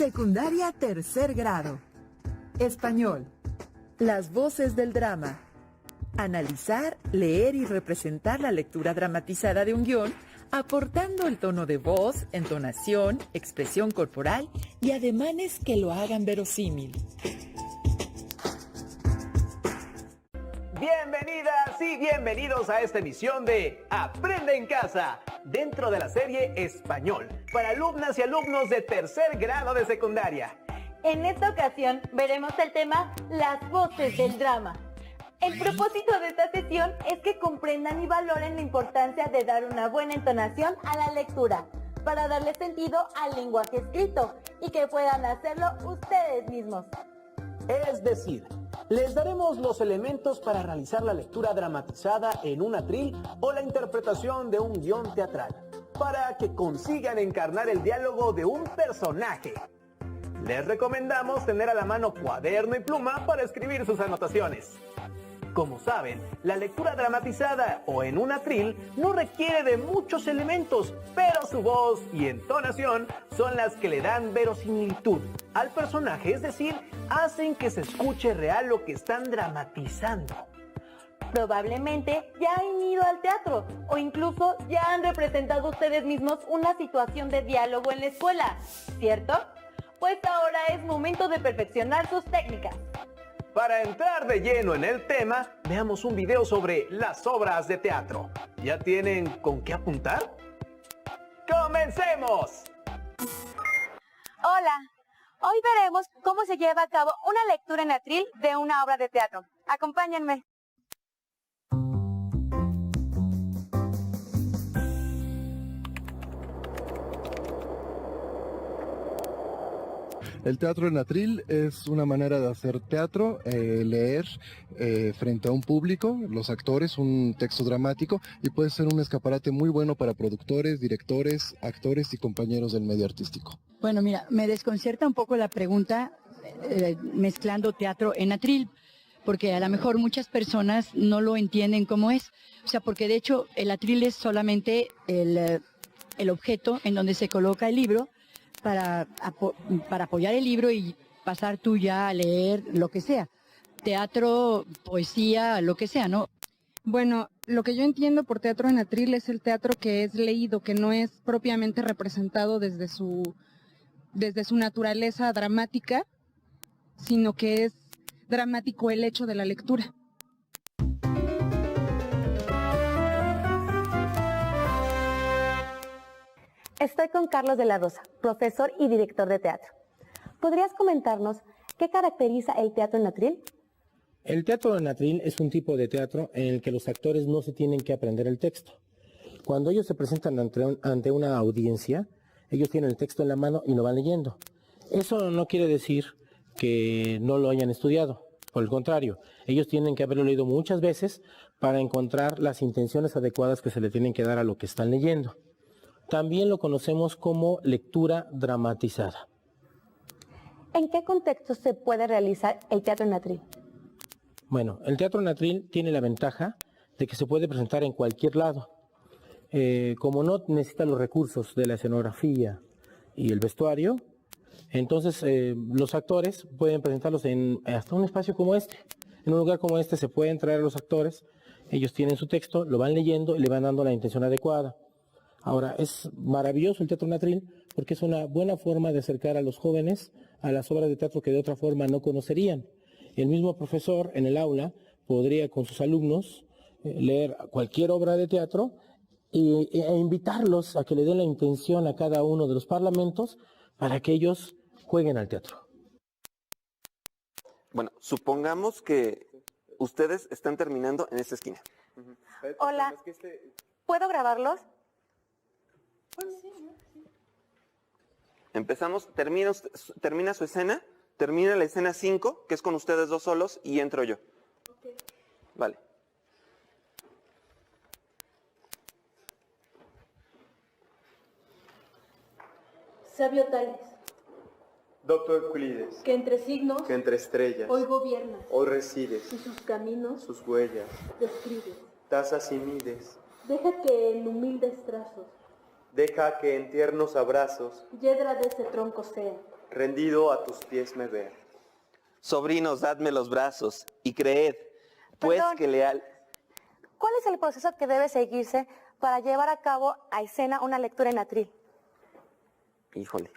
Secundaria tercer grado. Español. Las voces del drama. Analizar, leer y representar la lectura dramatizada de un guión, aportando el tono de voz, entonación, expresión corporal y ademanes que lo hagan verosímil. Bienvenidas y bienvenidos a esta emisión de Aprende en Casa, dentro de la serie Español, para alumnas y alumnos de tercer grado de secundaria. En esta ocasión veremos el tema Las voces del drama. El propósito de esta sesión es que comprendan y valoren la importancia de dar una buena entonación a la lectura, para darle sentido al lenguaje escrito y que puedan hacerlo ustedes mismos. Es decir, les daremos los elementos para realizar la lectura dramatizada en un atril o la interpretación de un guión teatral, para que consigan encarnar el diálogo de un personaje. Les recomendamos tener a la mano cuaderno y pluma para escribir sus anotaciones. Como saben, la lectura dramatizada o en un atril no requiere de muchos elementos, pero su voz y entonación son las que le dan verosimilitud al personaje, es decir, hacen que se escuche real lo que están dramatizando. Probablemente ya han ido al teatro o incluso ya han representado ustedes mismos una situación de diálogo en la escuela, ¿cierto? Pues ahora es momento de perfeccionar sus técnicas. Para entrar de lleno en el tema, veamos un video sobre las obras de teatro. ¿Ya tienen con qué apuntar? ¡Comencemos! Hola, hoy veremos cómo se lleva a cabo una lectura en atril de una obra de teatro. Acompáñenme. El teatro en atril es una manera de hacer teatro, leer frente a un público, los actores, un texto dramático, y puede ser un escaparate muy bueno para productores, directores, actores y compañeros del medio artístico. Bueno, mira, me desconcierta un poco la pregunta mezclando teatro en atril, porque a lo mejor muchas personas no lo entienden como es. O sea, porque de hecho el atril es solamente el objeto en donde se coloca el libro, para apoyar el libro y pasar tú ya a leer lo que sea, teatro, poesía, lo que sea, ¿no? Bueno, lo que yo entiendo por teatro en atril es el teatro que es leído, que no es propiamente representado desde su naturaleza dramática, sino que es dramático el hecho de la lectura. Estoy con Carlos de la Rosa, profesor y director de teatro. ¿Podrías comentarnos qué caracteriza el teatro en atril? El teatro en atril es un tipo de teatro en el que los actores no se tienen que aprender el texto. Cuando ellos se presentan ante una audiencia, ellos tienen el texto en la mano y lo van leyendo. Eso no quiere decir que no lo hayan estudiado. Por el contrario, ellos tienen que haberlo leído muchas veces para encontrar las intenciones adecuadas que se le tienen que dar a lo que están leyendo. También lo conocemos como lectura dramatizada. ¿En qué contexto se puede realizar el teatro en atril? Bueno, el teatro en atril tiene la ventaja de que se puede presentar en cualquier lado. Como no necesita los recursos de la escenografía y el vestuario, entonces los actores pueden presentarlos en hasta un espacio como este. En un lugar como este se pueden traer a los actores, ellos tienen su texto, lo van leyendo y le van dando la intención adecuada. Ahora, es maravilloso el teatro en atril porque es una buena forma de acercar a los jóvenes a las obras de teatro que de otra forma no conocerían. El mismo profesor en el aula podría con sus alumnos leer cualquier obra de teatro e invitarlos a que le den la intención a cada uno de los parlamentos para que ellos jueguen al teatro. Bueno, supongamos que ustedes están terminando en esta esquina. Hola, ¿puedo grabarlos? Empezamos, termina su escena, termina la escena 5, que es con ustedes dos solos, y entro yo. Okay. Vale. Sabio Tales. Doctor Euclides. Que entre signos. Que entre estrellas. Hoy gobiernas. Hoy resides. Y sus caminos. Sus huellas. Describes. Tasas y mides. Deja que en humildes trazos. Deja que en tiernos abrazos. Yedra de ese tronco sea. rendido a tus pies me ver. Sobrinos, dadme los brazos y creed, pues Perdón. que leal... ¿Cuál es el proceso que debe seguirse para llevar a cabo a escena una lectura en atril? Híjole.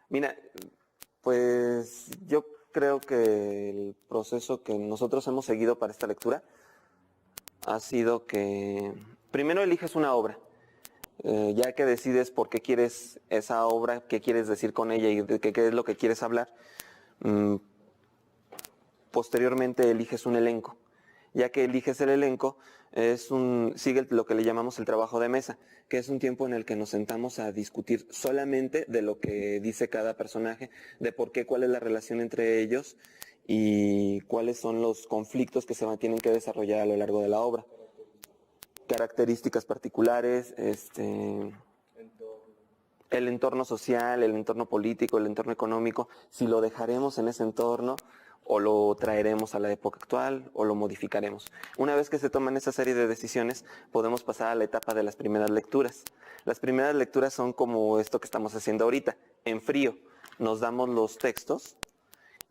Mira, pues yo creo que el proceso que nosotros hemos seguido para esta lectura ha sido que primero eliges una obra, ya que decides por qué quieres esa obra, qué quieres decir con ella y de qué es lo que quieres hablar. Posteriormente eliges un elenco. Ya que eliges el elenco, sigue lo que le llamamos el trabajo de mesa, que es un tiempo en el que nos sentamos a discutir solamente de lo que dice cada personaje, de por qué, cuál es la relación entre ellos y cuáles son los conflictos que tienen que desarrollar a lo largo de la obra. Características particulares, el entorno social, el entorno político, el entorno económico, si lo dejaremos en ese entorno o lo traeremos a la época actual o lo modificaremos. Una vez que se toman esa serie de decisiones, podemos pasar a la etapa de las primeras lecturas. Las primeras lecturas son como esto que estamos haciendo ahorita, en frío. Nos damos los textos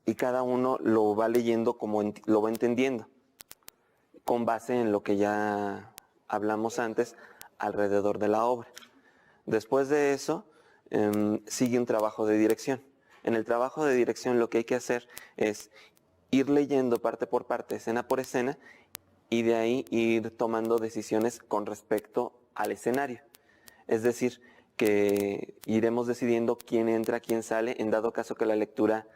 y cada uno lo va leyendo como lo va entendiendo, con base en lo que ya hablamos antes alrededor de la obra. Después de eso, sigue un trabajo de dirección. En el trabajo de dirección lo que hay que hacer es ir leyendo parte por parte, escena por escena, y de ahí ir tomando decisiones con respecto al escenario. Es decir, que iremos decidiendo quién entra, quién sale, en dado caso que la lectura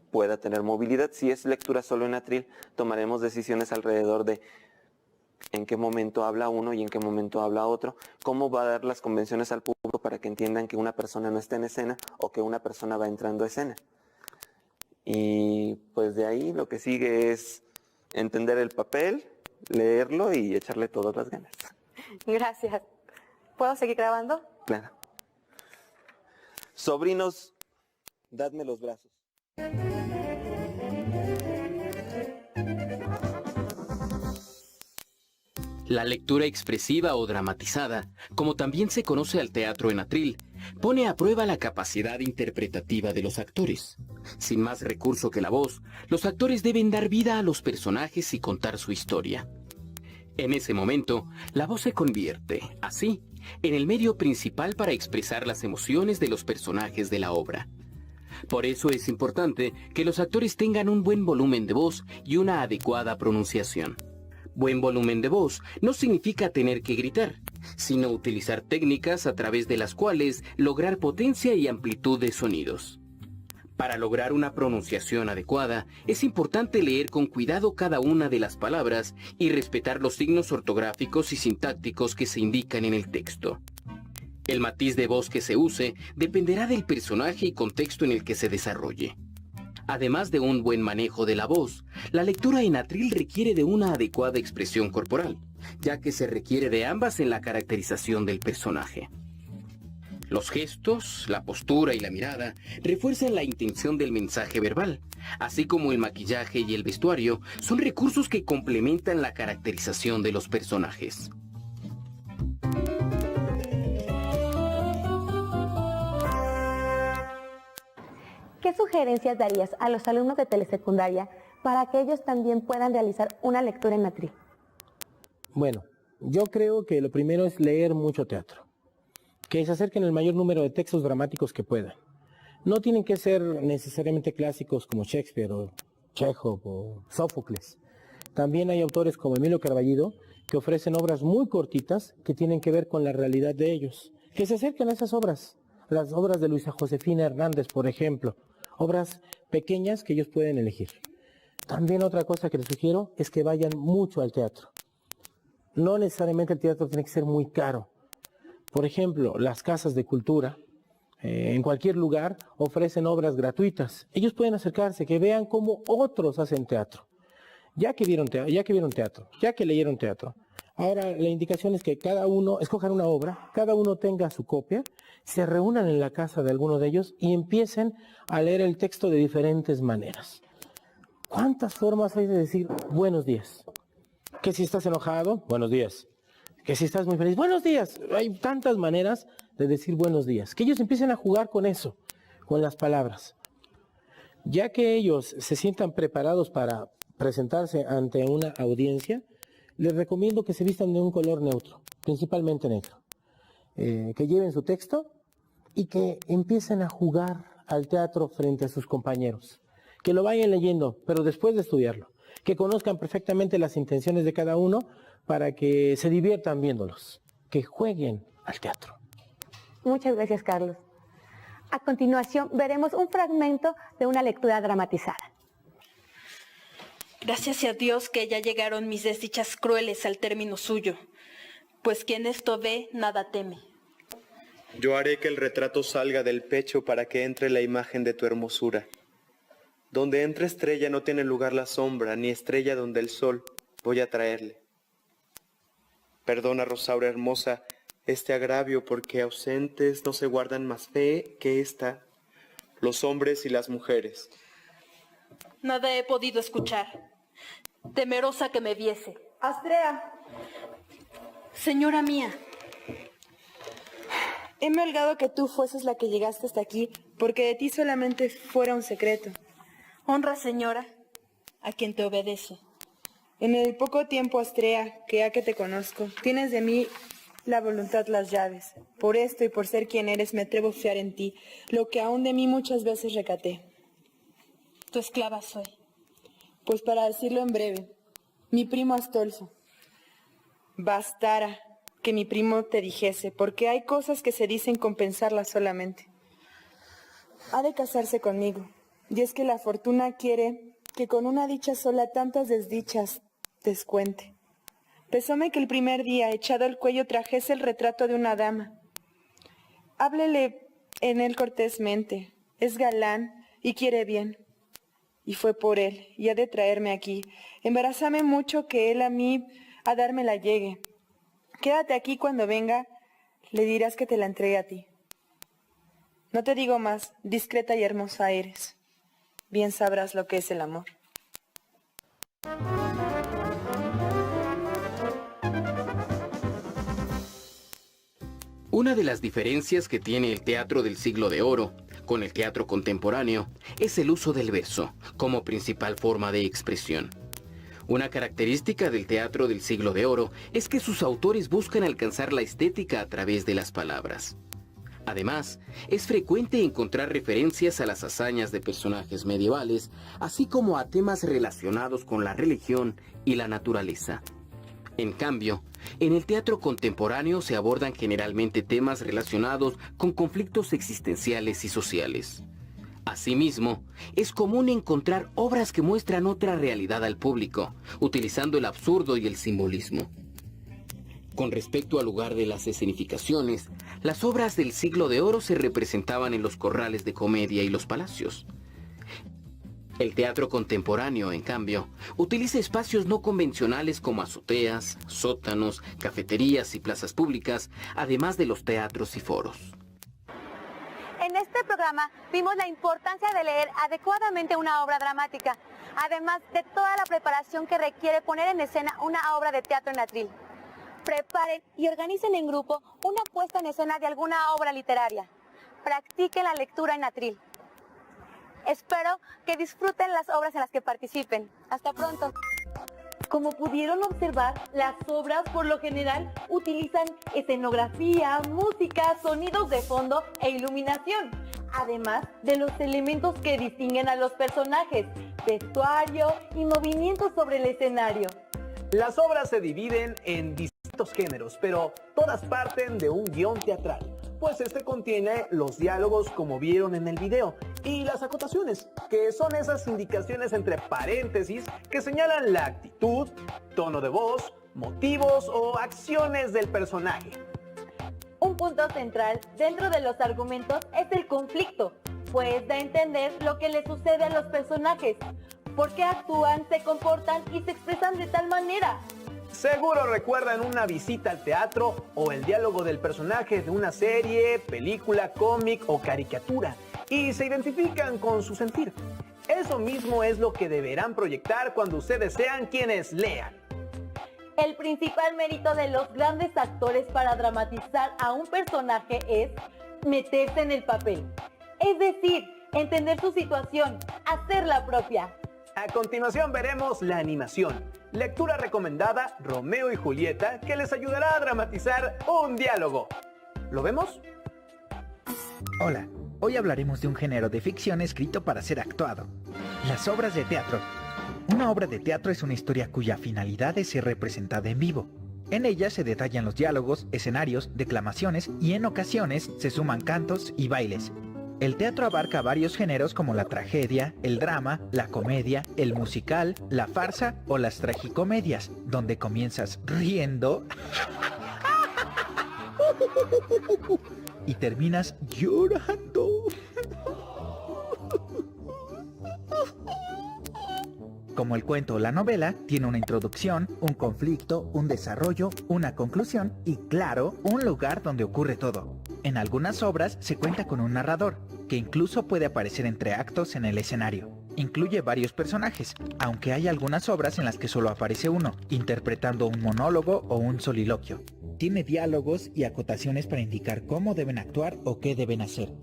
pueda tener movilidad. Si es lectura solo en atril, tomaremos decisiones alrededor de en qué momento habla uno y en qué momento habla otro, cómo va a dar las convenciones al público para que entiendan que una persona no está en escena o que una persona va entrando a escena. Y pues de ahí lo que sigue es entender el papel, leerlo y echarle todas las ganas. Gracias. ¿Puedo seguir grabando? Claro. Sobrinos, dadme los brazos. La lectura expresiva o dramatizada, como también se conoce al teatro en atril, pone a prueba la capacidad interpretativa de los actores. Sin más recurso que la voz, los actores deben dar vida a los personajes y contar su historia. En ese momento, la voz se convierte, así, en el medio principal para expresar las emociones de los personajes de la obra. Por eso es importante que los actores tengan un buen volumen de voz y una adecuada pronunciación. Buen volumen de voz no significa tener que gritar, sino utilizar técnicas a través de las cuales lograr potencia y amplitud de sonidos. Para lograr una pronunciación adecuada, es importante leer con cuidado cada una de las palabras y respetar los signos ortográficos y sintácticos que se indican en el texto. El matiz de voz que se use dependerá del personaje y contexto en el que se desarrolle. Además de un buen manejo de la voz, la lectura en atril requiere de una adecuada expresión corporal, ya que se requiere de ambas en la caracterización del personaje. Los gestos, la postura y la mirada refuerzan la intención del mensaje verbal, así como el maquillaje y el vestuario son recursos que complementan la caracterización de los personajes. ¿Qué sugerencias darías a los alumnos de telesecundaria para que ellos también puedan realizar una lectura en atril? Bueno, yo creo que lo primero es leer mucho teatro, que se acerquen el mayor número de textos dramáticos que puedan. No tienen que ser necesariamente clásicos como Shakespeare o Chekhov o Sófocles. También hay autores como Emilio Carballido que ofrecen obras muy cortitas que tienen que ver con la realidad de ellos. Que se acerquen a esas obras, las obras de Luisa Josefina Hernández, por ejemplo, obras pequeñas que ellos pueden elegir. También otra cosa que les sugiero es que vayan mucho al teatro. No necesariamente el teatro tiene que ser muy caro. Por ejemplo, las casas de cultura, en cualquier lugar, ofrecen obras gratuitas. Ellos pueden acercarse, que vean cómo otros hacen teatro. Ya que vieron teatro, ya que leyeron teatro. Ahora la indicación es que cada uno escojan una obra, cada uno tenga su copia, se reúnan en la casa de alguno de ellos y empiecen a leer el texto de diferentes maneras. ¿Cuántas formas hay de decir buenos días? Que si estás enojado, buenos días. Que si estás muy feliz, buenos días. Hay tantas maneras de decir buenos días. Que ellos empiecen a jugar con eso, con las palabras. Ya que ellos se sientan preparados para presentarse ante una audiencia, les recomiendo que se vistan de un color neutro, principalmente negro. Que lleven su texto y que empiecen a jugar al teatro frente a sus compañeros. Que lo vayan leyendo, pero después de estudiarlo. Que conozcan perfectamente las intenciones de cada uno para que se diviertan viéndolos. Que jueguen al teatro. Muchas gracias, Carlos. A continuación, veremos un fragmento de una lectura dramatizada. Gracias a Dios que ya llegaron mis desdichas crueles al término suyo, pues quien esto ve, nada teme. Yo haré que el retrato salga del pecho para que entre la imagen de tu hermosura. Donde entre estrella no tiene lugar la sombra, ni estrella donde el sol voy a traerle. Perdona, Rosaura hermosa, este agravio, porque ausentes no se guardan más fe que esta, los hombres y las mujeres. Nada he podido escuchar, temerosa que me viese. Astrea, Señora mía, heme holgado que tú fueses la que llegaste hasta aquí, porque de ti solamente fuera un secreto. honra señora, a quien te obedece. En el poco tiempo, Astrea, que ya que te conozco, tienes de mí la voluntad las llaves. Por esto y por ser quien eres, me atrevo a fiar en ti, lo que aún de mí muchas veces recaté. Tu esclava soy. Pues para decirlo en breve, mi primo Astolfo. Bastara que mi primo te dijese, porque hay cosas que se dicen con pensarlas solamente. Ha de casarse conmigo, y es que la fortuna quiere que con una dicha sola tantas desdichas descuente. Pesóme que el primer día, echado al cuello, trajese el retrato de una dama. Háblele en él cortésmente, es galán y quiere bien. Y fue por él, y ha de traerme aquí. Embarázame mucho que él a mí a dármela llegue. Quédate aquí cuando venga, le dirás que te la entregue a ti. No te digo más, discreta y hermosa eres. Bien sabrás lo que es el amor. Una de las diferencias que tiene el teatro del siglo de oro con el teatro contemporáneo es el uso del verso como principal forma de expresión. Una característica del teatro del siglo de oro es que sus autores buscan alcanzar la estética a través de las palabras. Además, es frecuente encontrar referencias a las hazañas de personajes medievales, así como a temas relacionados con la religión y la naturaleza. En cambio, en el teatro contemporáneo se abordan generalmente temas relacionados con conflictos existenciales y sociales. Asimismo, es común encontrar obras que muestran otra realidad al público, utilizando el absurdo y el simbolismo. Con respecto al lugar de las escenificaciones, las obras del siglo de oro se representaban en los corrales de comedia y los palacios. El teatro contemporáneo, en cambio, utiliza espacios no convencionales como azoteas, sótanos, cafeterías y plazas públicas, además de los teatros y foros. En este programa vimos la importancia de leer adecuadamente una obra dramática, además de toda la preparación que requiere poner en escena una obra de teatro en atril. Preparen y organicen en grupo una puesta en escena de alguna obra literaria. Practiquen la lectura en atril. Espero que disfruten las obras en las que participen. Hasta pronto. Como pudieron observar, las obras por lo general utilizan escenografía, música, sonidos de fondo e iluminación, además de los elementos que distinguen a los personajes, vestuario y movimientos sobre el escenario. Las obras se dividen en distintos géneros, pero todas parten de un guión teatral, pues este contiene los diálogos como vieron en el video y las acotaciones, que son esas indicaciones entre paréntesis que señalan la actitud, tono de voz, motivos o acciones del personaje. Un punto central dentro de los argumentos es el conflicto, pues da a entender lo que le sucede a los personajes, por qué actúan, se comportan y se expresan de tal manera. Seguro recuerdan una visita al teatro o el diálogo del personaje de una serie, película, cómic o caricatura y se identifican con su sentir. Eso mismo es lo que deberán proyectar cuando ustedes sean quienes lean. El principal mérito de los grandes actores para dramatizar a un personaje es meterse en el papel. Es decir, entender su situación, hacerla propia. A continuación veremos la animación. Lectura recomendada, Romeo y Julieta, que les ayudará a dramatizar un diálogo. ¿Lo vemos? Hola, hoy hablaremos de un género de ficción escrito para ser actuado: las obras de teatro. Una obra de teatro es una historia cuya finalidad es ser representada en vivo. En ella se detallan los diálogos, escenarios, declamaciones y en ocasiones se suman cantos y bailes. El teatro abarca varios géneros como la tragedia, el drama, la comedia, el musical, la farsa o las tragicomedias, donde comienzas riendo y terminas llorando. Como el cuento o la novela, tiene una introducción, un conflicto, un desarrollo, una conclusión y, claro, un lugar donde ocurre todo. En algunas obras se cuenta con un narrador, que incluso puede aparecer entre actos en el escenario. Incluye varios personajes, aunque hay algunas obras en las que solo aparece uno, interpretando un monólogo o un soliloquio. Tiene diálogos y acotaciones para indicar cómo deben actuar o qué deben hacer.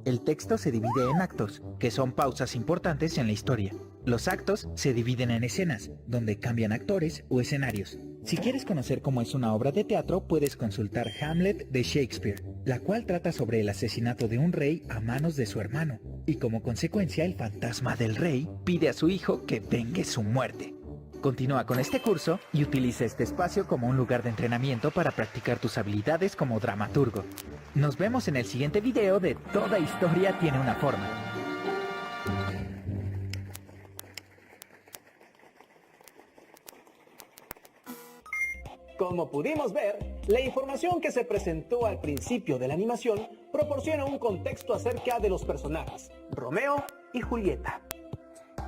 El texto se divide en actos, que son pausas importantes en la historia. Los actos se dividen en escenas, donde cambian actores o escenarios. Si quieres conocer cómo es una obra de teatro, puedes consultar Hamlet de Shakespeare, la cual trata sobre el asesinato de un rey a manos de su hermano, y como consecuencia el fantasma del rey pide a su hijo que vengue su muerte. Continúa con este curso y utiliza este espacio como un lugar de entrenamiento para practicar tus habilidades como dramaturgo. Nos vemos en el siguiente video de Toda historia tiene una forma. Como pudimos ver, la información que se presentó al principio de la animación proporciona un contexto acerca de los personajes, Romeo y Julieta.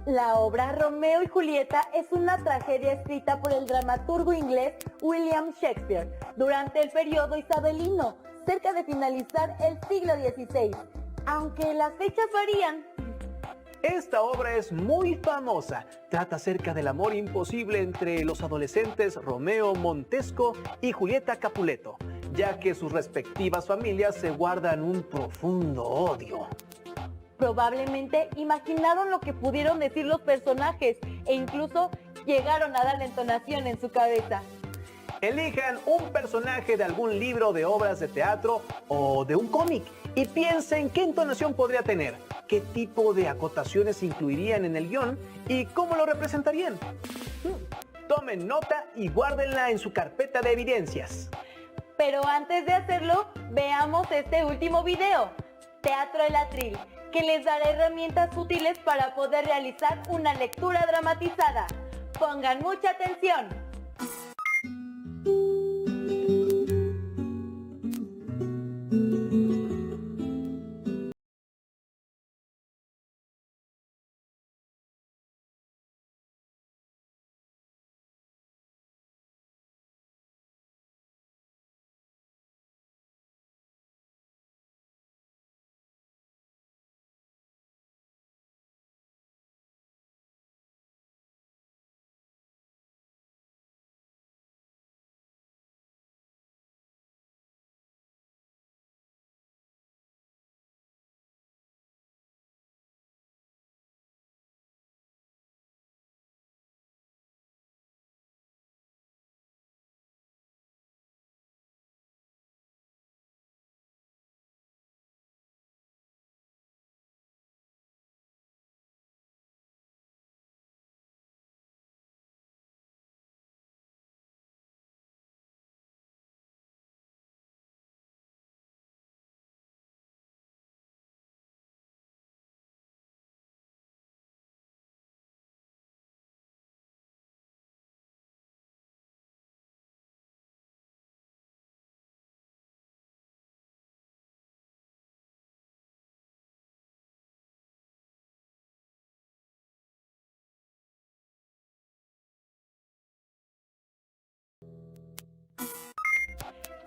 La obra Romeo y Julieta es una tragedia escrita por el dramaturgo inglés William Shakespeare durante el periodo isabelino, cerca de finalizar el siglo XVI, aunque las fechas varían. Esta obra es muy famosa. Trata acerca del amor imposible entre los adolescentes Romeo Montesco y Julieta Capuleto, ya que sus respectivas familias se guardan un profundo odio. Probablemente imaginaron lo que pudieron decir los personajes e incluso llegaron a dar la entonación en su cabeza. Elijan un personaje de algún libro de obras de teatro o de un cómic y piensen qué entonación podría tener, qué tipo de acotaciones incluirían en el guión y cómo lo representarían. Tomen nota y guárdenla en su carpeta de evidencias. Pero antes de hacerlo, veamos este último video, Teatro El Atril, que les dará herramientas útiles para poder realizar una lectura dramatizada. Pongan mucha atención.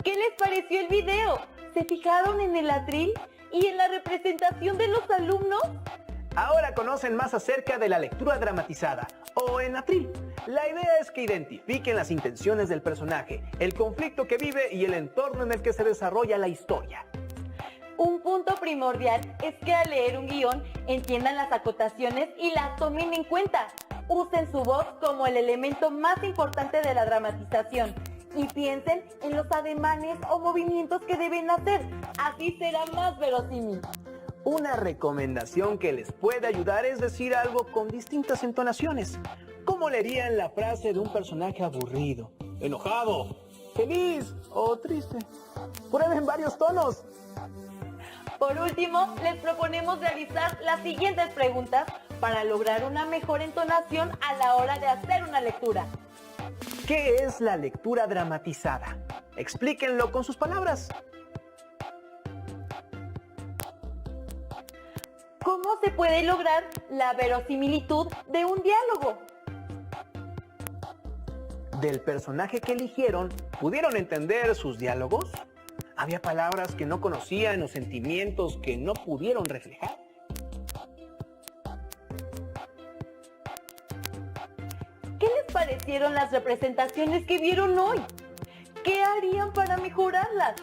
¿Qué les pareció el video? ¿Se fijaron en el atril y en la representación de los alumnos? Ahora conocen más acerca de la lectura dramatizada, o en atril. La idea es que identifiquen las intenciones del personaje, el conflicto que vive y el entorno en el que se desarrolla la historia. Un punto primordial es que al leer un guión entiendan las acotaciones y las tomen en cuenta. Usen su voz como el elemento más importante de la dramatización y piensen en los ademanes o movimientos que deben hacer. Así será más verosímil. Una recomendación que les puede ayudar es decir algo con distintas entonaciones. ¿Cómo leerían la frase de un personaje aburrido, enojado, feliz o triste? Prueben varios tonos. Por último, les proponemos realizar las siguientes preguntas para lograr una mejor entonación a la hora de hacer una lectura. ¿Qué es la lectura dramatizada? Explíquenlo con sus palabras. ¿Cómo se puede lograr la verosimilitud de un diálogo? ¿Del personaje que eligieron, pudieron entender sus diálogos? ¿Había palabras que no conocían o sentimientos que no pudieron reflejar? ¿Qué les parecieron las representaciones que vieron hoy? ¿Qué harían para mejorarlas?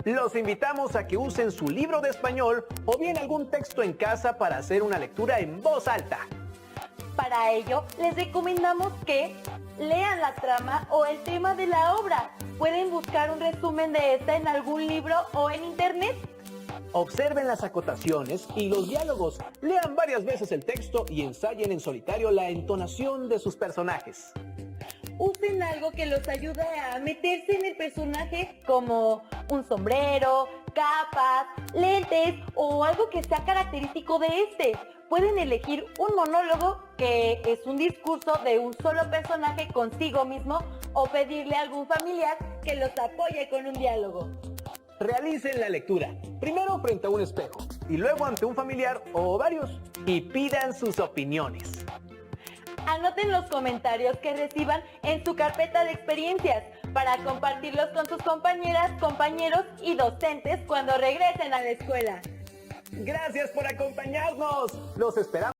Los invitamos a que usen su libro de español o bien algún texto en casa para hacer una lectura en voz alta. Para ello, les recomendamos que lean la trama o el tema de la obra. Pueden buscar un resumen de esta en algún libro o en internet. Observen las acotaciones y los diálogos. Lean varias veces el texto y ensayen en solitario la entonación de sus personajes. Usen algo que los ayude a meterse en el personaje, como un sombrero, capas, lentes o algo que sea característico de este. Pueden elegir un monólogo, que es un discurso de un solo personaje consigo mismo, o pedirle a algún familiar que los apoye con un diálogo. Realicen la lectura, primero frente a un espejo y luego ante un familiar o varios, y pidan sus opiniones. Anoten los comentarios que reciban en su carpeta de experiencias para compartirlos con sus compañeras, compañeros y docentes cuando regresen a la escuela. Gracias por acompañarnos. Los esperamos.